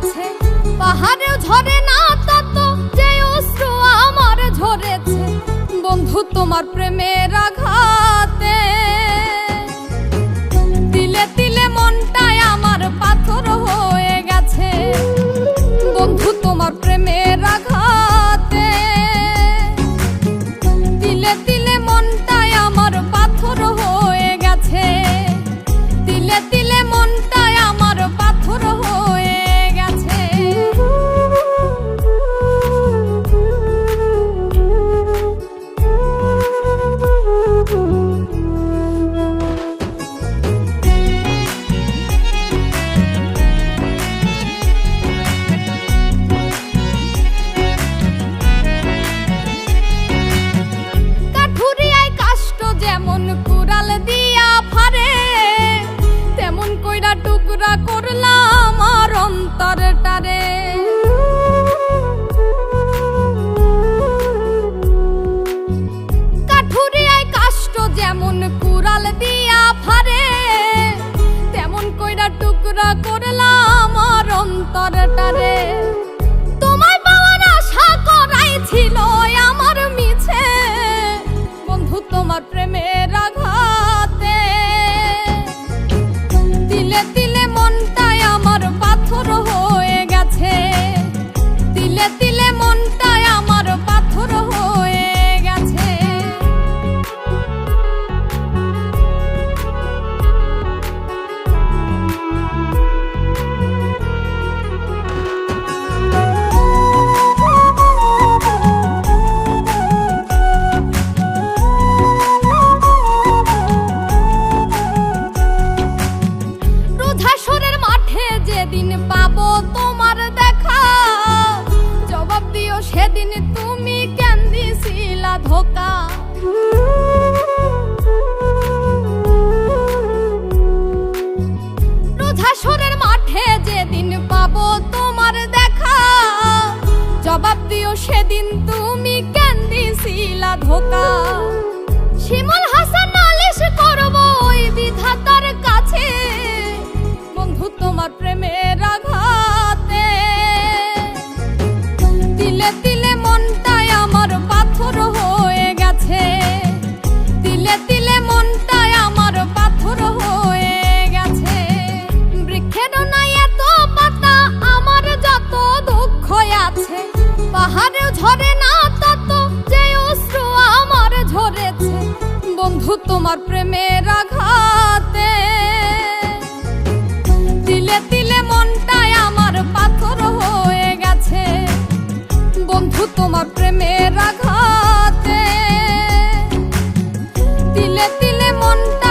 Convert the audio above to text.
আছে, পাহাড়েও ঝরে না তত যে অশ্রু আমার ঝরেছে বন্ধু তোমার প্রেমের আঘাতে। তিলে তিলে মনটাই আমার পাথর হয়ে গেছে বন্ধু তোমার প্রেমের আঘাতে। তিলে তিলে মনটাই আমার পাথর হয়ে গেছে, তিলে তিলে মনটাই আমার পাথর হয়ে গেছে। কাঠুরিয়ায় কাষ্ট যেমন কুড়াল দিয়া ফারে, তেমন কইরা টুকরা করলাম আমার অন্তরটারে। কাঠুরিয়ায় কাষ্ট যেমন কুড়াল দিয়া ফারে, তেমন কইরা টুকরা করলাম আমার অন্তরটারে। তোমায় পাওয়ার আশা করাই ছিল আমার মিছে বন্ধু তোমার প্রেমের আঘাতে। তিলে তিলে মনটাই আমার পাথর হয়ে গেছে, তিলে তিলে মনটাই আমার পাথর হয়ে গেছে। রোজাসরের মাঠে যেদিন পাবো তোমার দেখা, জবাব দিও সেদিন তুমি কেন দিছিলা ধোকা। রোজাসরের মাঠে যেদিন পাবো তোমার দেখা, জবাব দিও সেদিন তুমি কেন দিছিলা ধোকা। শিমুল হাসান নালিশ করব ওই বিধাতার কাছে বন্ধু তোমার প্রেমের আঘাতে। তিলে তিলে মনটাই আমার পাথর হয়ে গেছে, তিলে তিলে মনটাই আমার পাথর হয়ে গেছে। বৃক্ষেরও নাই এত পাতা আমার যত দুঃখ আছে, পাহাড়েও ঝরে না তত যে অশ্রু আমার ঝরেছে বন্ধু তোমার প্রেমের আঘাতে। তিলে তিলে মনটাই আমার পাথর হয়ে গেছে বন্ধু তোমার প্রেমের আঘাতে। তিলে তিলে মনটা